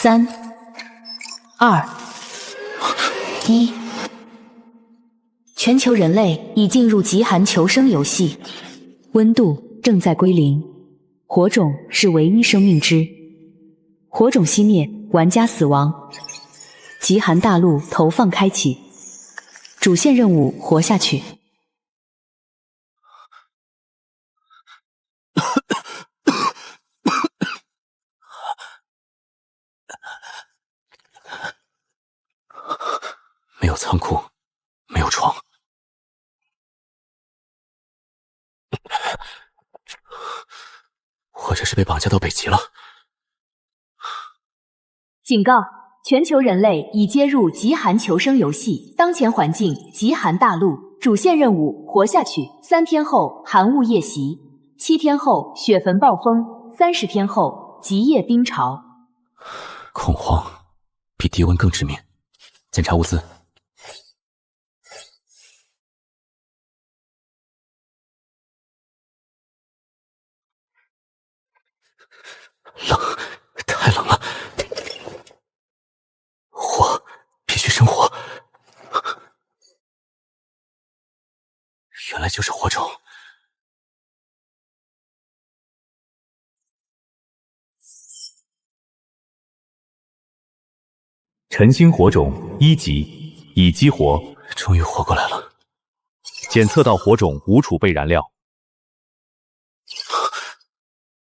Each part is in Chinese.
3、2、1，全球人类已进入极寒求生游戏，温度正在归零，火种是唯一生命之，火种熄灭，玩家死亡。极寒大陆投放开启，主线任务活下去。没有仓库，没有床，或者是被绑架到北极了。警告！全球人类已接入极寒求生游戏，当前环境极寒大陆，主线任务活下去。3天后寒雾夜袭，7天后雪坟暴风，30天后极夜冰潮。恐慌比低温更致命。检查物资。冷，太冷了。火，必须生火。原来就是火种。晨星火种1级，已激活，终于活过来了。检测到火种无储备燃料，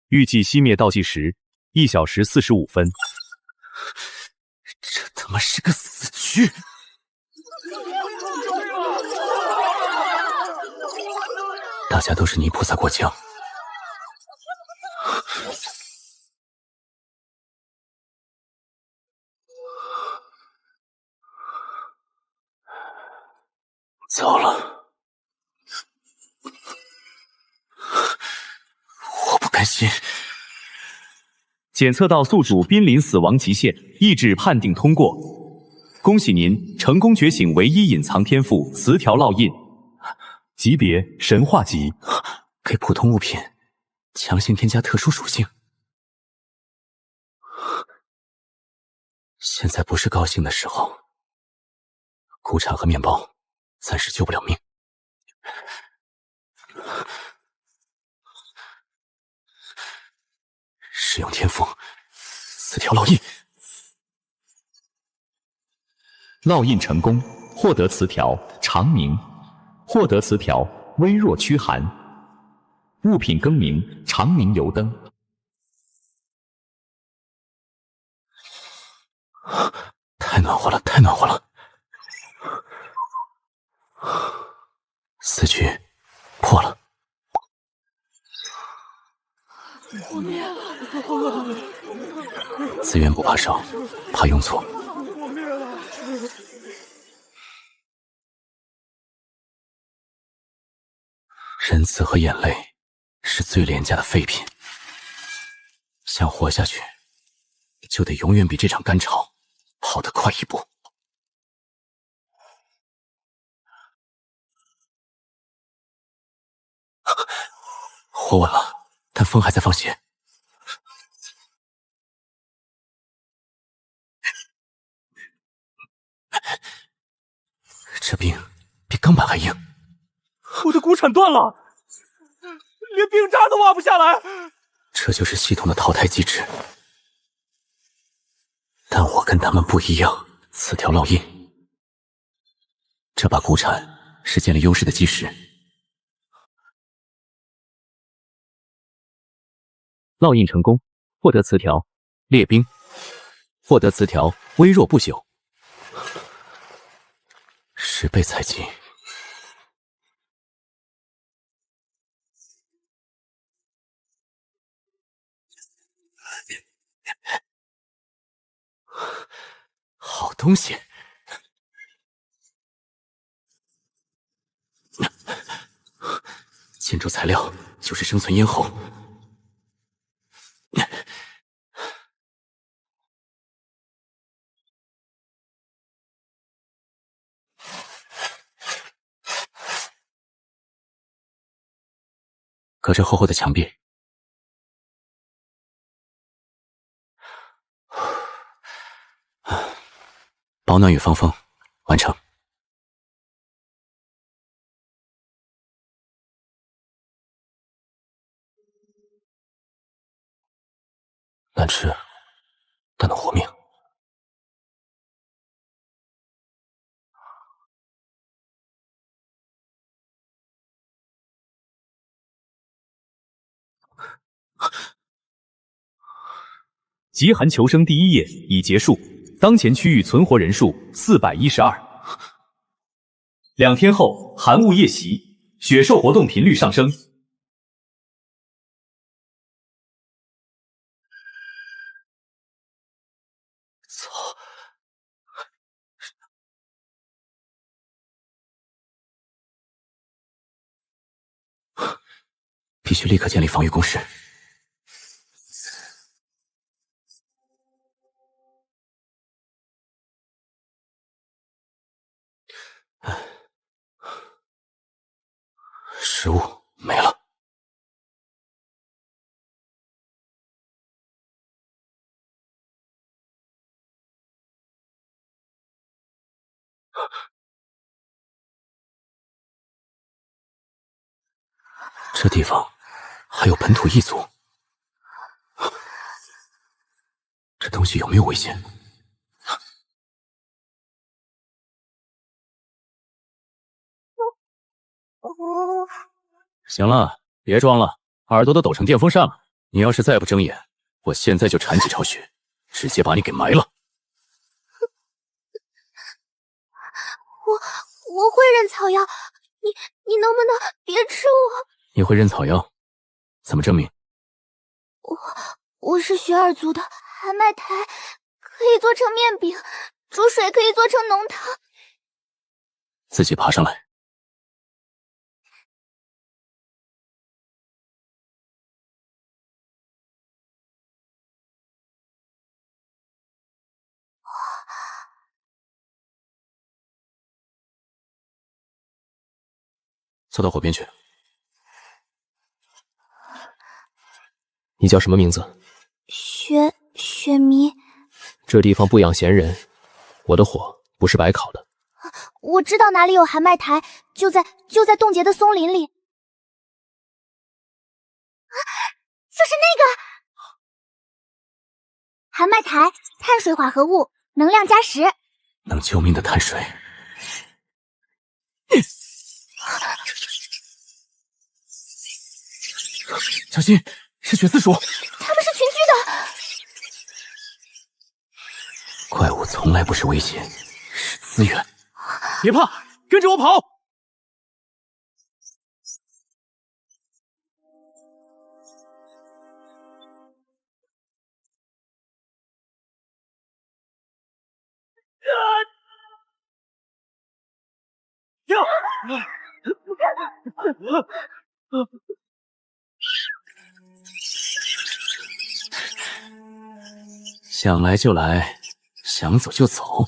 预计熄灭倒计时1小时45分。这他妈是个死局！大家都是泥菩萨过江。糟了，我不甘心。检测到宿主濒临死亡极限，意志判定通过。恭喜您成功觉醒唯一隐藏天赋词条烙印，级别神话级，给普通物品强行添加特殊属性。现在不是高兴的时候。骨铲和面包暂时救不了命。使用天赋词条烙印。烙印成功，获得词条长明，获得词条微弱驱寒，物品更名长明油灯。太暖和了，太暖和了。4局破了。资源不怕少，怕用错。仁慈和眼泪是最廉价的废品。想活下去，就得永远比这场干潮跑得快一步。活稳了，但风还在放血。这冰比钢板还硬。我的骨铲断了，连冰渣都挖不下来。这就是系统的淘汰机制。但我跟他们不一样，词条烙印。这把骨铲是建立优势的基石。烙印成功，获得词条列兵，获得词条微弱不朽，10倍采集。好东西。建筑材料就是生存咽喉。隔着厚厚的墙壁，保暖与防风，完成。难吃，但能活命。极寒求生第一夜已结束，当前区域存活人数412。2天后，寒雾夜袭，雪兽活动频率上升。操！必须立刻建立防御工事。食物没了。这地方还有本土异族，这东西有没有危险？行了，别装了，耳朵都抖成电风扇了。你要是再不睁眼，我现在就铲几巢雪，直接把你给埋了。我会认草药，你能不能别吃我？你会认草药？怎么证明？我是雪尔族的，寒麦苔可以做成面饼，煮水可以做成浓汤。自己爬上来。走到火边去。你叫什么名字？雪迷。这地方不养闲人，我的火不是白烤的。我知道哪里有寒麦苔，就在冻结的松林里。就是那个寒麦苔，碳水化合物，能量加10，能救命的碳水。小心，是血丝鼠！他们是群居的。怪物从来不是威胁，是资源。别怕，跟着我跑！想来就来，想走就走。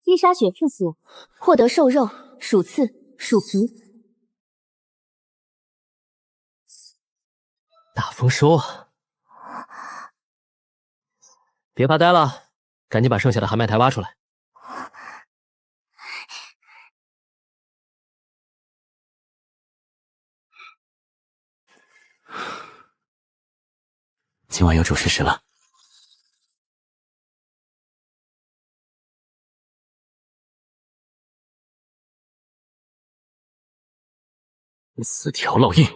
击杀雪刺鼠，获得兽肉、鼠刺、鼠皮。大丰收啊！别怕呆了，赶紧把剩下的寒麦苔挖出来。今晚有主食吃了。词条烙印，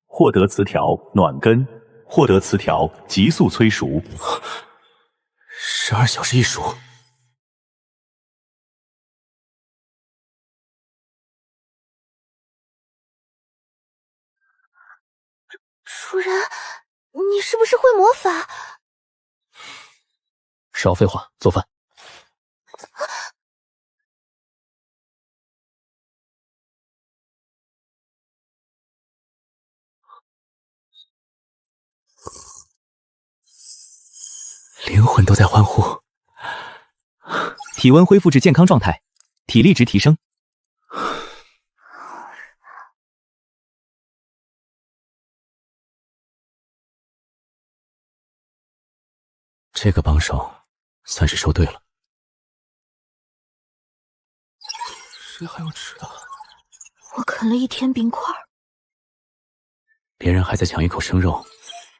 获得词条暖根，获得词条急速催熟。12小时一熟。主人，你是不是会魔法？少废话，做饭。灵魂都在欢呼。体温恢复至健康状态，体力值提升。这个帮手算是收对了。谁还要吃的？我啃了一天冰块。别人还在抢一口生肉，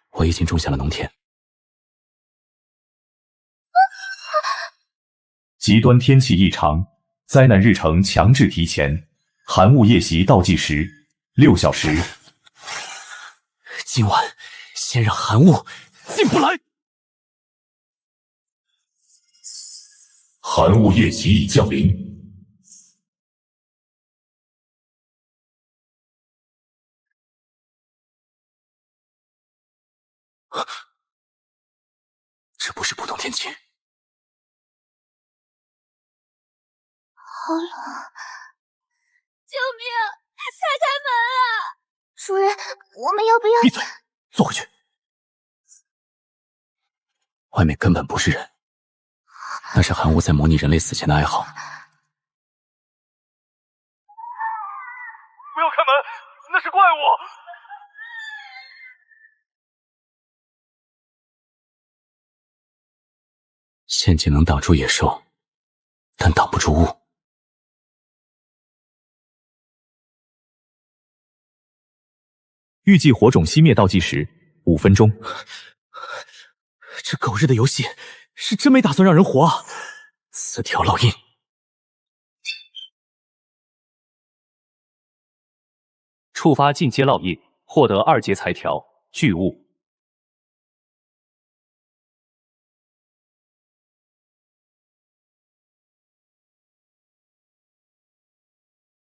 我已经种下了农田。极端天气异常，灾难日程强制提前，寒雾夜袭倒计时6小时。今晚先让寒雾进不来。寒雾夜袭已降临。这不是普通天气。好冷！救命！开开门啊！主人，我们要不要……闭嘴，坐回去。外面根本不是人，那是寒雾在模拟人类死前的哀嚎。不要开门，那是怪物！陷阱能挡住野兽，但挡不住雾。预计火种熄灭倒计时5分钟。这狗日的游戏是真没打算让人活啊！4条烙印。触发进阶烙印，获得2阶裁条巨物。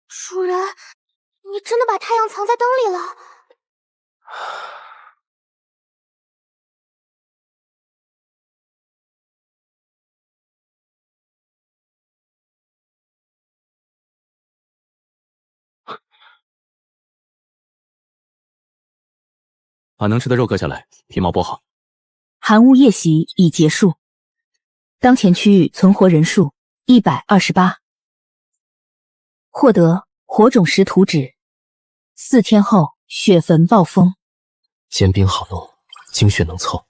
主人，你真的把太阳藏在灯里了？把能吃的肉割下来，皮毛剥好。寒雾夜袭已结束，当前区域存活人数128，获得火种石图纸。4天后雪坟暴风。煎饼好弄，精血能凑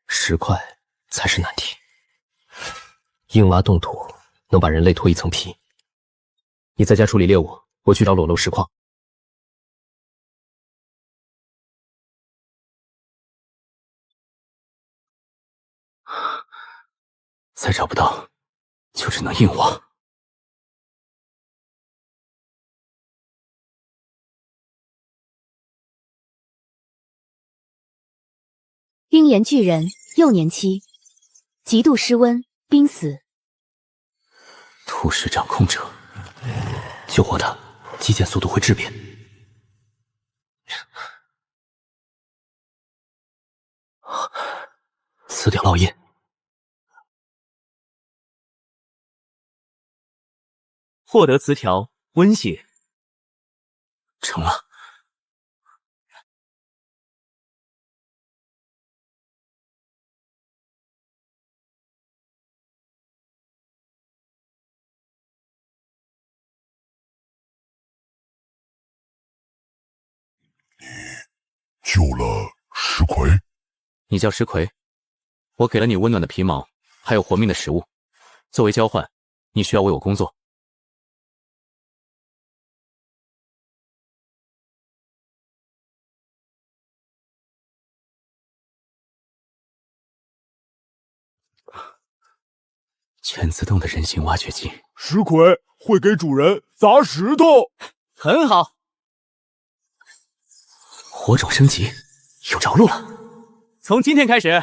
，10块才是难题。硬挖冻土能把人类脱一层皮。你在家处理猎物，我去找裸露石矿。再找不到，就只能硬挖。冰岩巨人，幼年期，极度失温，濒死。土石掌控者，救活他，击剑速度会质变。4条烙印。获得词条温血。成了。救了石葵。你叫石葵，我给了你温暖的皮毛，还有活命的食物。作为交换，你需要为我工作。全自动的人形挖掘机。石葵会给主人砸石头。很好。火种升级，有着落了。从今天开始，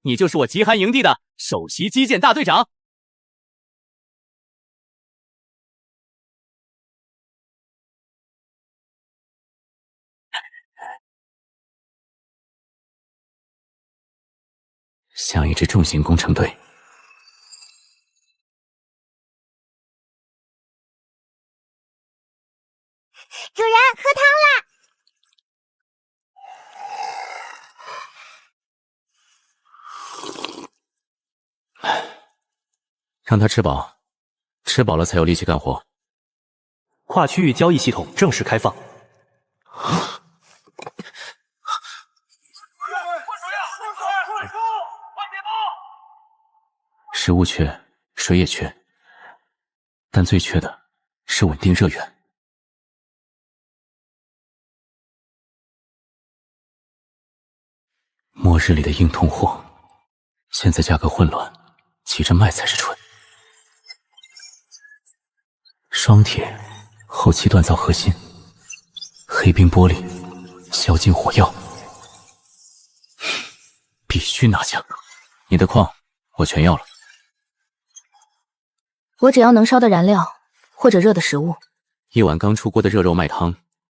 你就是我极寒营地的首席击剑大队长。像一支重型工程队。主人，喝汤啦！让他吃饱，吃饱了才有力气干活。跨区域交易系统正式开放。食物缺，水也缺，但最缺的是稳定热源。末日里的硬通货，现在价格混乱，急着卖才是蠢。双铁后期锻造核心，黑冰玻璃消尽火药，必须拿下。你的矿我全要了。我只要能烧的燃料或者热的食物。一碗刚出锅的热肉麦汤，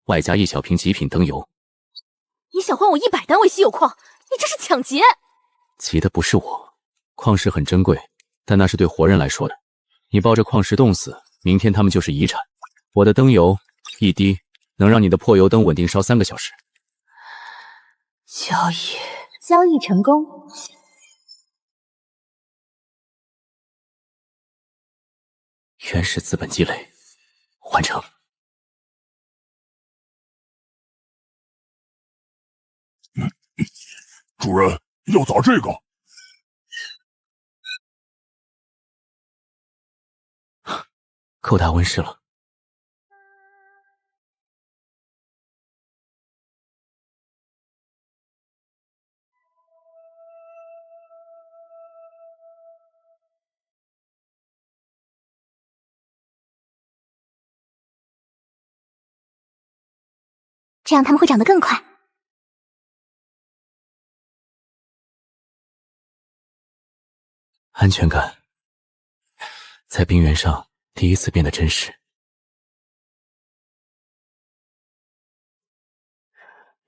外加1小瓶极品灯油。你想换我100单位稀有矿，你这是抢劫！急的不是我，矿石很珍贵，但那是对活人来说的。你抱着矿石冻死，明天他们就是遗产。我的灯油一滴能让你的破油灯稳定烧3个小时。交易成功。原始资本积累完成。主人，要砸这个。够大温室了。这样它们会长得更快。安全感在冰原上第一次变得真实。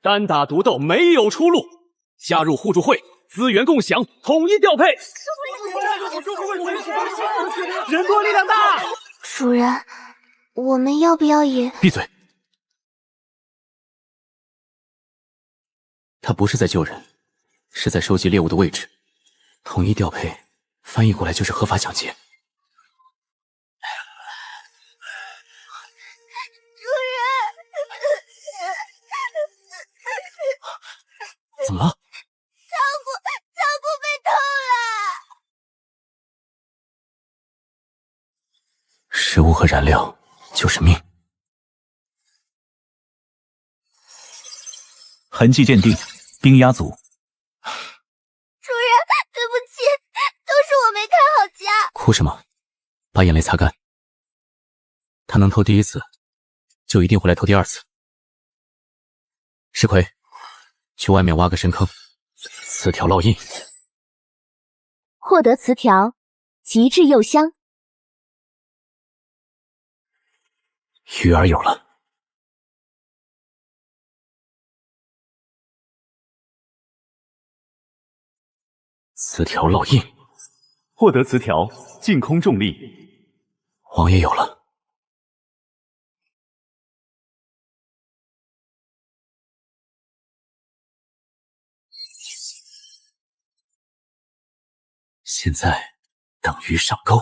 单打独斗没有出路，加入互助会，资源共享，统一调配。人多力量大。主人，我们要不要也……闭嘴！他不是在救人，是在收集猎物的位置。统一调配，翻译过来就是合法抢劫。怎么了？仓库被偷了。食物和燃料就是命。痕迹鉴定，冰鸦族。主人，对不起，都是我没看好家。哭什么？把眼泪擦干。他能偷第1次，就一定会来偷第2次。石奎，去外面挖个深坑，词条烙印。获得词条，极致柚香。鱼儿有了。词条烙印。获得词条，净空重力。王爷有了。现在等于上钩。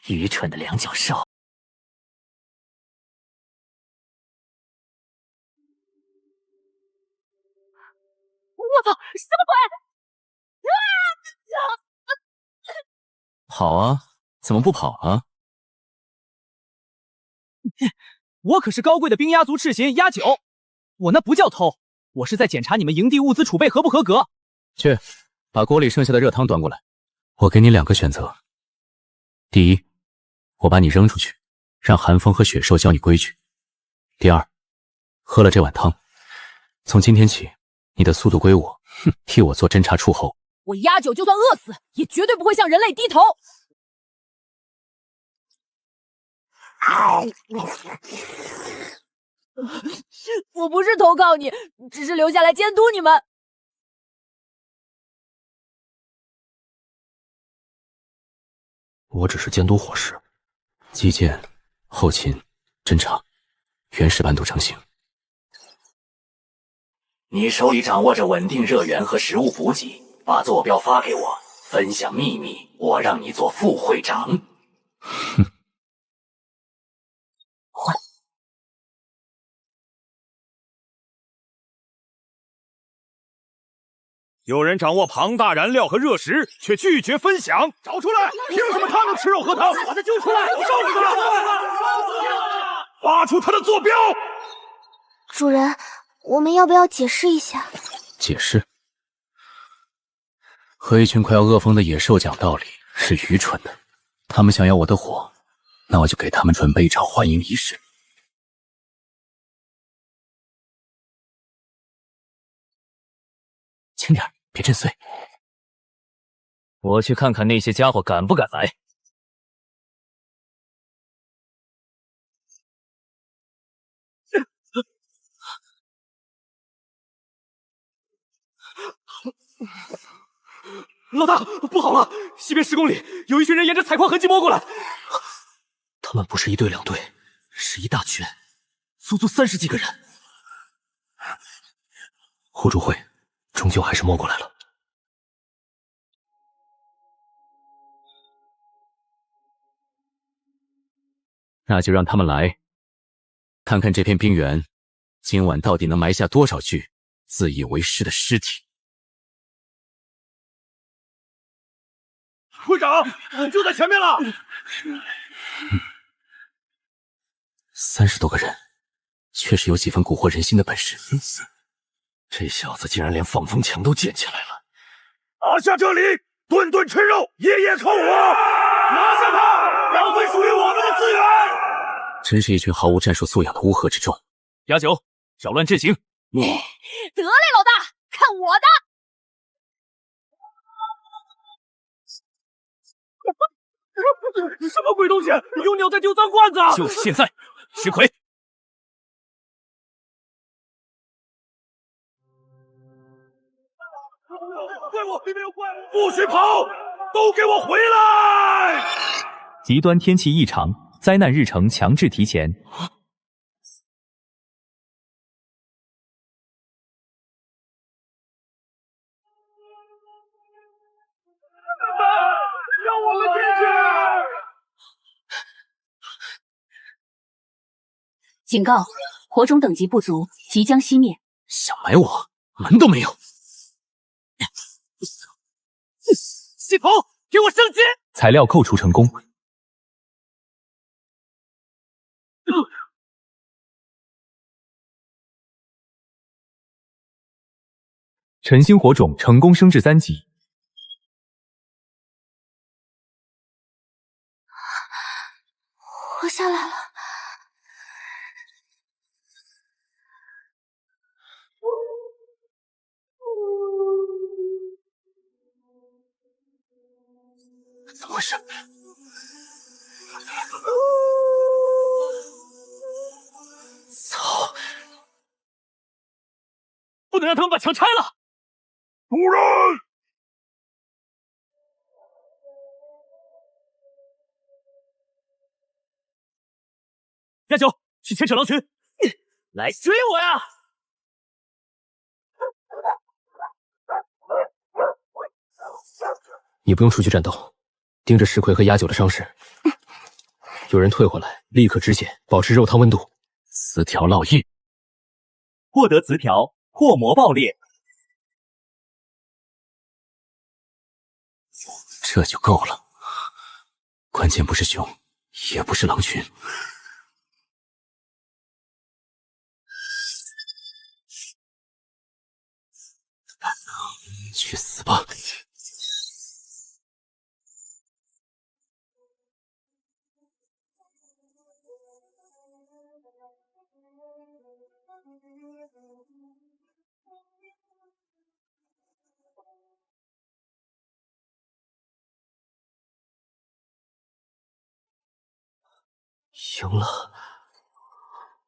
愚蠢的两脚兽。我操，什么鬼？跑啊！怎么不跑啊？我可是高贵的冰鸦族赤贤鸦九，我那不叫偷，我是在检查你们营地物资储备合不合格。去，把锅里剩下的热汤端过来。我给你2个选择。第一，我把你扔出去，让寒风和雪兽教你规矩。第二，喝了这碗汤，从今天起，你的速度归我，替我做侦察处后。我鸦九就算饿死，也绝对不会向人类低头。我不是投靠你，只是留下来监督你们。我只是监督伙食，基建、后勤、侦察，原始版图成型。你手里掌握着稳定热源和食物补给，把坐标发给我，分享秘密，我让你做副会长。哼。有人掌握庞大燃料和热食，却拒绝分享。找出来！凭什么他能吃肉喝汤？把他揪出来！我告诉他，发出他的坐标。主人，我们要不要解释一下？解释？和一群快要饿疯的野兽讲道理是愚蠢的。他们想要我的火，那我就给他们准备一场欢迎仪式。轻点，别震碎。我去看看那些家伙敢不敢来。老大，不好了！西边10公里有一群人沿着采矿痕迹摸过来。他们不是一队两队，是一大群，足足30几个人。互助会终究还是摸过来了。那就让他们来，看看这片冰原今晚到底能埋下多少具自以为是的尸体。会长，就在前面了。30多个人，确实有几分蛊惑人心的本事。这小子竟然连放风墙都建起来了！拿下这里，顿顿吃肉，夜夜篝火，拿下他，抢回属于我们的资源！真是一群毫无战术素养的乌合之众。亚九，扰乱阵型。得嘞，老大，看我的！什么鬼东西？有鸟在丢脏罐子！就是现在，石奎！怪物！里面有怪物！不许跑！都给我回来！极端天气异常，灾难日程强制提前。让我们进去！警告：火种等级不足，即将熄灭。想埋我，门都没有！系统，给我升级！材料扣除成功。晨星火种成功升至3级。活下来了。怎么回事？操！不能让他们把墙拆了！主人！亚九，去牵扯狼群，来追我呀！你不用出去战斗，盯着石奎和亚九的伤势。有人退回来，立刻止血，保持肉汤温度。词条烙印，获得词条，破魔爆裂。这就够了。关键不是熊，也不是狼群。去死吧！赢了！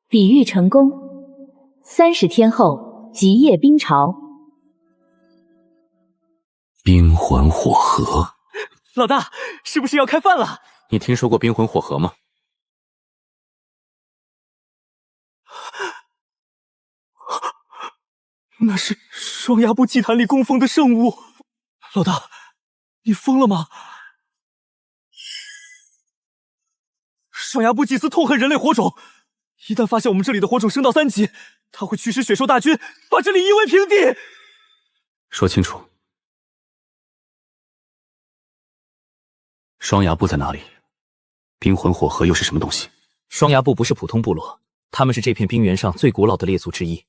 比喻成功。30天后，极夜冰潮。冰魂火河，老大，是不是要开饭了？你听说过冰魂火河吗？那是双牙部祭坛里供奉的圣物。老大，你疯了吗？双牙部祭司痛恨人类火种，一旦发现我们这里的火种升到3级，他会驱使雪兽大军把这里夷为平地。说清楚，双崖部在哪里？冰魂火核又是什么东西？双崖部不是普通部落，他们是这片冰原上最古老的猎族之一。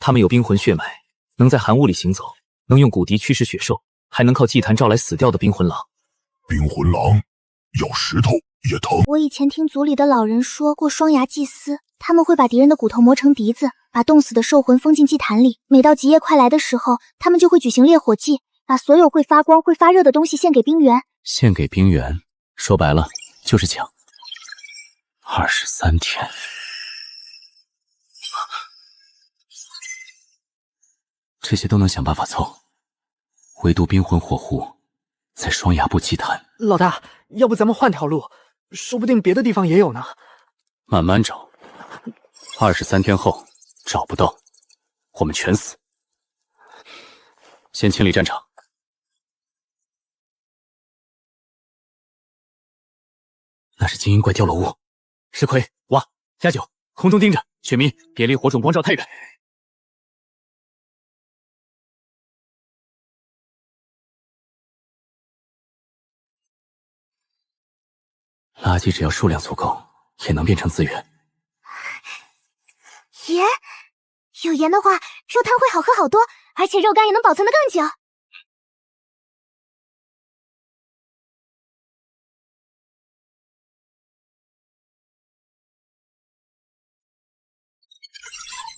他们有冰魂血脉，能在寒雾里行走，能用骨笛驱使血兽，还能靠祭坛招来死掉的冰魂狼。冰魂狼咬石头也疼。我以前听族里的老人说过双牙祭司，他们会把敌人的骨头磨成笛子，把冻死的兽魂封进祭坛里。每到极夜快来的时候，他们就会举行烈火祭，把所有会发光、会发热的东西献给冰原。献给冰原，说白了就是抢。23天，这些都能想办法凑，唯独冰魂火狐在双崖部祭坛。老大，要不咱们换条路，说不定别的地方也有呢。慢慢找，23天后找不到，我们全死。先清理战场。那是精英怪掉落物。石奎、哇、加九，空中盯着。雪明，别离火种光照太远。垃圾只要数量足够，也能变成资源。盐，有盐的话，肉汤会好喝好多，而且肉干也能保存得更久。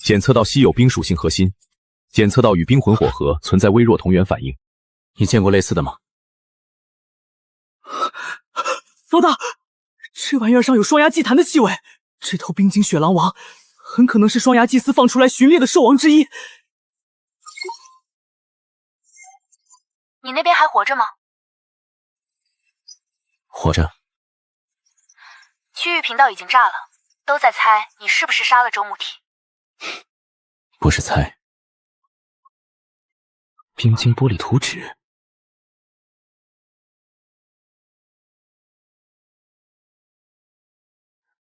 检测到稀有冰属性核心，检测到与冰魂火核存在微弱同源反应。你见过类似的吗？老大，这玩意儿上有双牙祭坛的气味，这头冰晶雪狼王很可能是双牙祭司放出来寻猎的兽王之一。你那边还活着吗？活着。区域频道已经炸了，都在猜你是不是杀了周牧体。不是猜。冰晶玻璃图纸。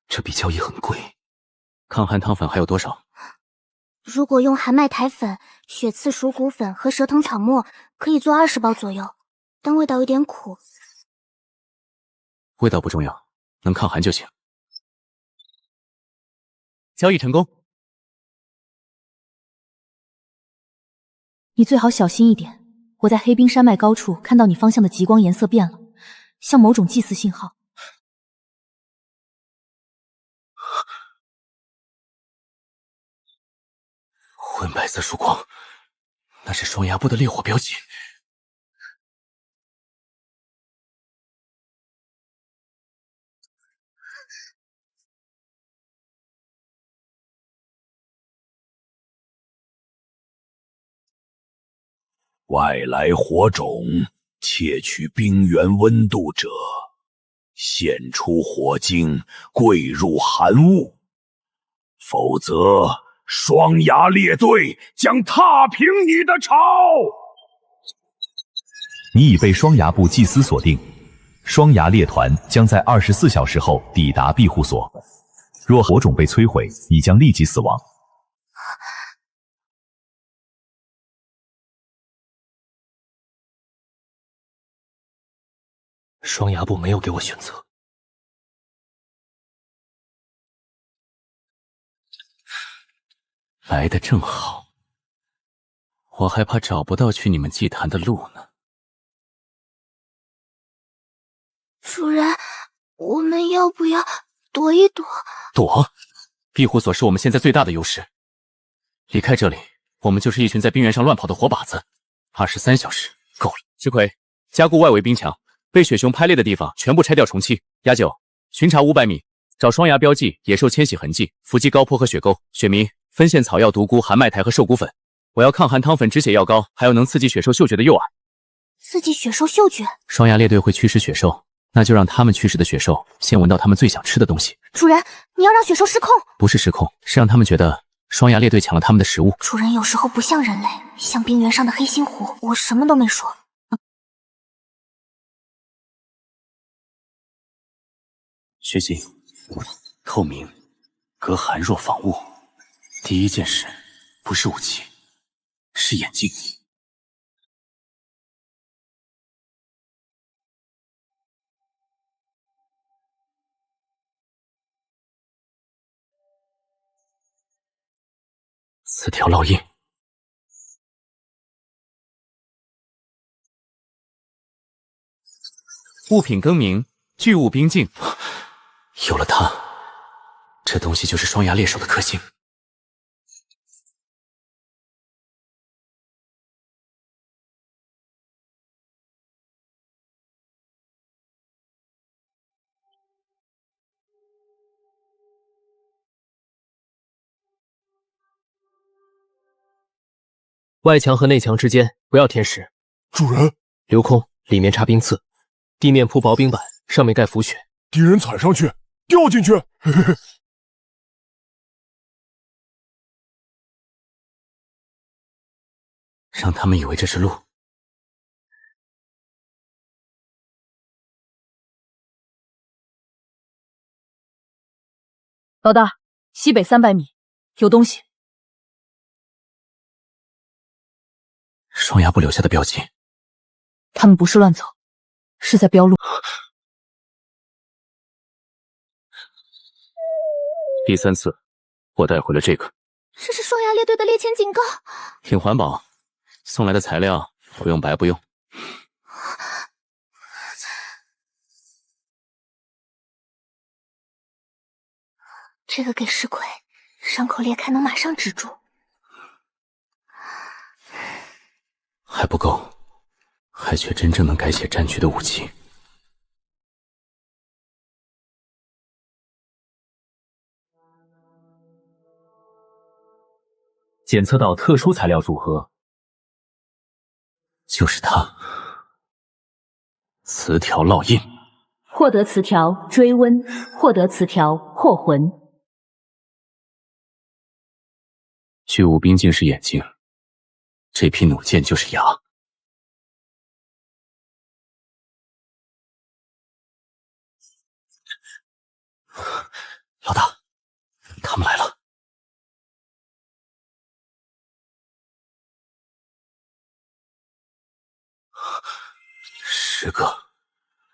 这笔交易很贵。抗寒汤粉还有多少？如果用寒麦苔粉、血刺鼠骨粉和蛇藤草末，可以做20包左右，但味道有点苦。味道不重要，能抗寒就行。交易成功。你最好小心一点，我在黑冰山脉高处看到你方向的极光颜色变了，像某种祭祀信号。混白色曙光，那是双牙部的烈火标记。外来火种窃取冰原温度者，现出火晶，跪入寒雾，否则双牙猎队将踏平你的巢。你已被双牙部祭司锁定，双牙猎团将在24小时后抵达庇护所。若火种被摧毁，你将立即死亡。双牙部没有给我选择。来得正好，我还怕找不到去你们祭坛的路呢。主人，我们要不要躲一躲？躲？庇护所是我们现在最大的优势。离开这里，我们就是一群在冰原上乱跑的活靶子。23小时够了。石奎，加固外围冰墙，被雪熊拍裂的地方全部拆掉重砌。压九，巡查500米，找双牙标记、野兽迁徙痕迹、伏击高坡和雪沟。雪迷，分线草药、独菇、寒麦苔和兽骨粉。我要抗寒汤粉、止血药膏，还有能刺激雪兽嗅觉的诱饵。刺激雪兽嗅觉？双牙猎队会驱使雪兽，那就让他们驱使的雪兽先闻到他们最想吃的东西。主人，你要让雪兽失控？不是失控，是让他们觉得双牙猎队抢了他们的食物。主人有时候不像人类，像冰原上的黑心狐。我什么都没说。学习透明，隔寒若防雾。第一件事不是武器，是眼睛。4条烙印。物品更名，巨物冰镜。有了它，这东西就是双牙猎手的克星。外墙和内墙之间不要填石。主人，留空，里面插冰刺，地面铺薄冰板，上面盖浮雪。敌人踩上去，掉进去。嘿嘿嘿。让他们以为这是路。老大，西北300米，有东西。双牙部留下的标记。他们不是乱走，是在标路。第3次，我带回了这个。这是双牙猎队的猎前警告。挺环保，送来的材料不用白不用。这个给石奎，伤口裂开能马上止住。还不够，还缺真正能改写战局的武器。检测到特殊材料组合，就是它。磁条烙印，获得磁条追温，获得磁条获魂。巨物冰镜是眼睛，这批弩箭就是牙。老大，他们来了。10个、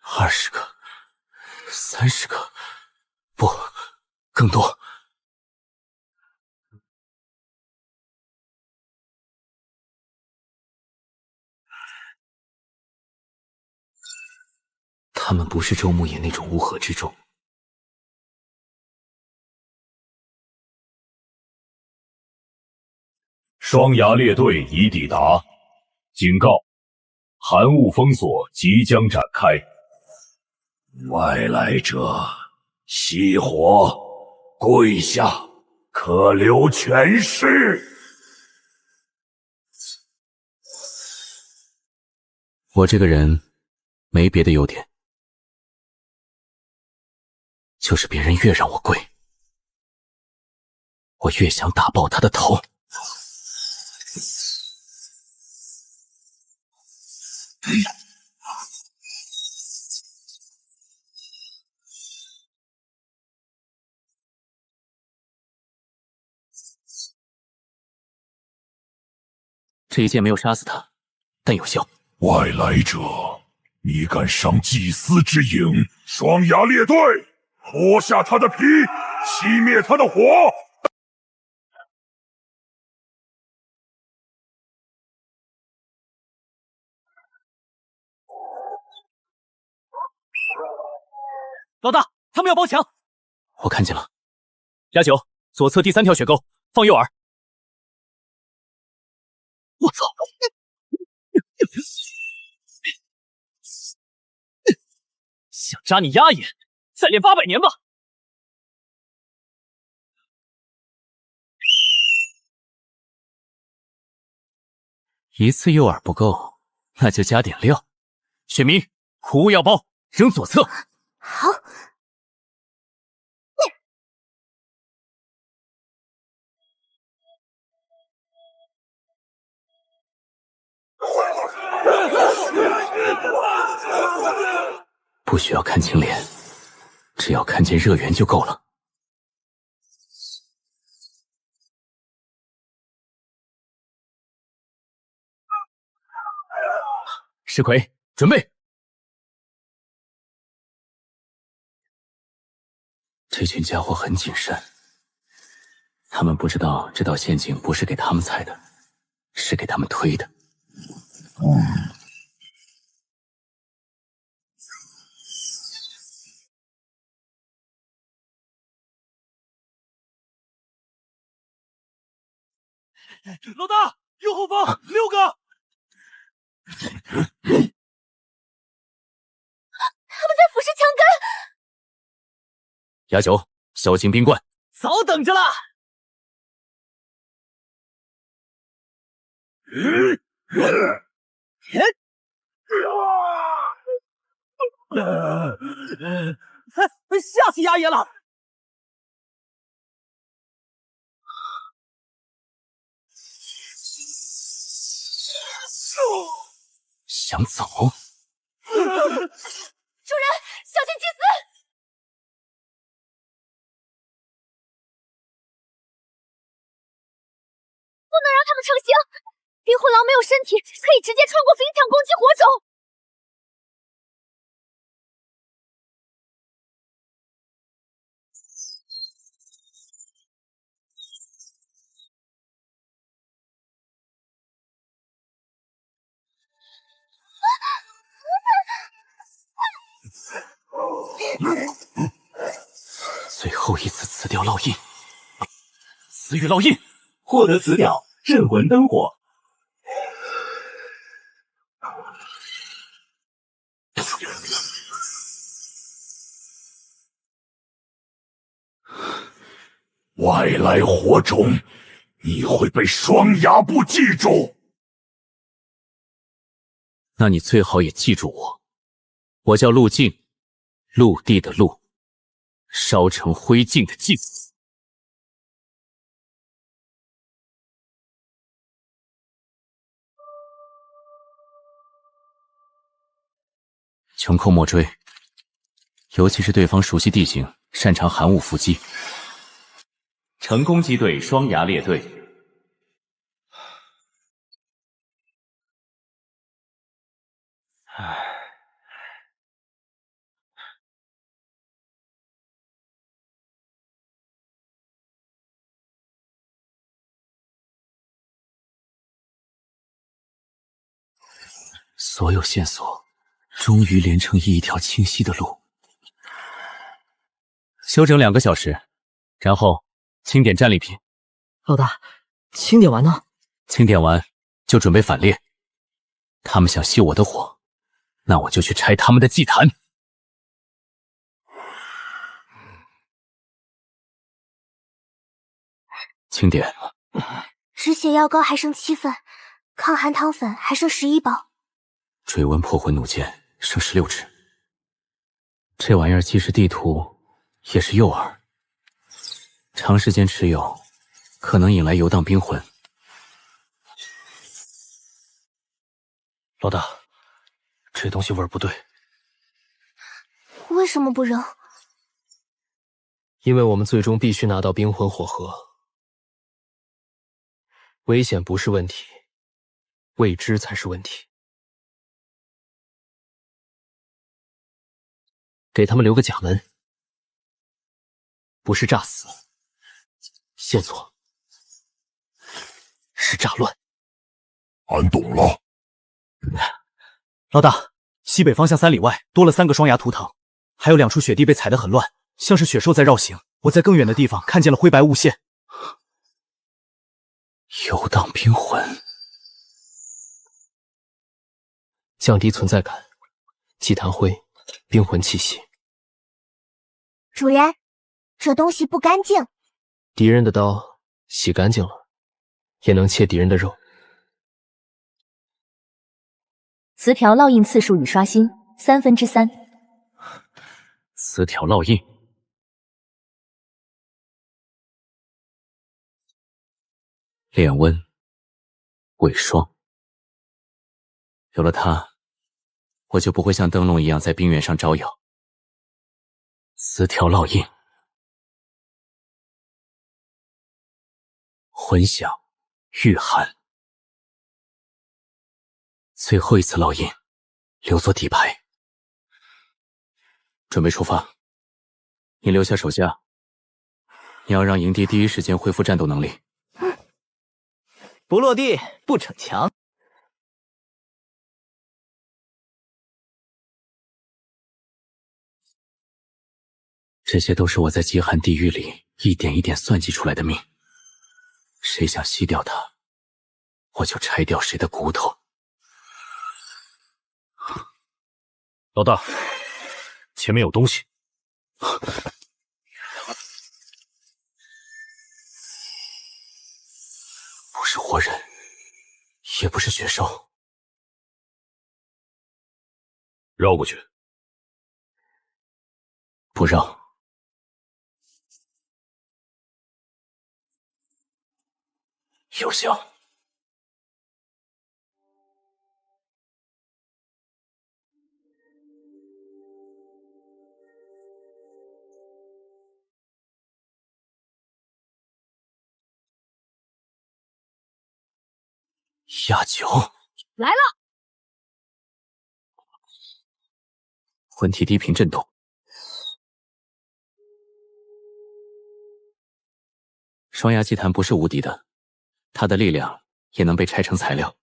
20个、30个，不，更多。他们不是周牧野那种乌合之众。双牙猎队已抵达，警告：寒雾封锁即将展开，外来者熄火，跪下，可留全尸。我这个人没别的优点，就是别人越让我跪，我越想打爆他的头。这一剑没有杀死他，但有效。外来者，你敢伤祭司之影？双牙猎队，脱下他的皮，熄灭他的火！老大，他们要包墙！我看见了。压九，左侧第3条血沟，放诱饵。我操！想扎你丫也，再练800年吧！一次诱饵不够，那就加点料。雪明，苦物要包，扔左侧。好。不需要看清脸，只要看见热源就够了。石奎，准备！这群家伙很谨慎，他们不知道这道陷阱不是给他们踩的，是给他们推的。老大，右后方6个！他们在俯视墙根。压轴，小型冰冠，早等着啦！吓死牙爷了！想走？主人，小心祭司！不能让他们成型。冰火狼没有身体，可以直接穿过飞墙攻击火种。最后一次磁雕烙印，磁域烙印，获得磁雕，镇魂灯火。外来火种，你会被双牙部记住。那你最好也记住我，我叫陆静，陆地的陆，烧成灰烬的烬。穷寇莫追，尤其是对方熟悉地形，擅长寒雾伏击。成功击退双牙猎队。所有线索终于连成一条清晰的路。休整2个小时，然后清点战利品。老大，清点完呢？清点完就准备反猎。他们想熄我的火，那我就去拆他们的祭坛。清点。止血药膏还剩7份，抗寒糖粉还剩11包。追温破魂弩箭剩16支。这玩意儿既是地图，也是诱饵。长时间持有，可能引来游荡冰魂。老大，这东西味儿不对。为什么不扔？因为我们最终必须拿到冰魂火核。危险不是问题，未知才是问题。给他们留个假门，不是炸死，线索是炸乱。俺懂了。老大，西北方向3里外多了3个双牙图腾，还有2处雪地被踩得很乱，像是雪兽在绕行。我在更远的地方看见了灰白雾线。游荡冰魂，降低存在感，祭坛灰，冰魂气息。主人，这东西不干净。敌人的刀洗干净了，也能切敌人的肉。词条烙印次数已刷新3/3。词条烙印。炼温，伪霜。有了它，我就不会像灯笼一样在冰原上招摇。词条烙印，魂响，御寒。最后一次烙印，留作底牌。准备出发，你留下手下，你要让营地第一时间恢复战斗能力。不落地不逞强。这些都是我在极寒地狱里一点一点算计出来的命。谁想吸掉它，我就拆掉谁的骨头。老大，前面有东西。不是活人，也不是血兽。绕过去。不绕。有效。压酒来了！魂体低频震动。双牙祭坛不是无敌的，它的力量也能被拆成材料。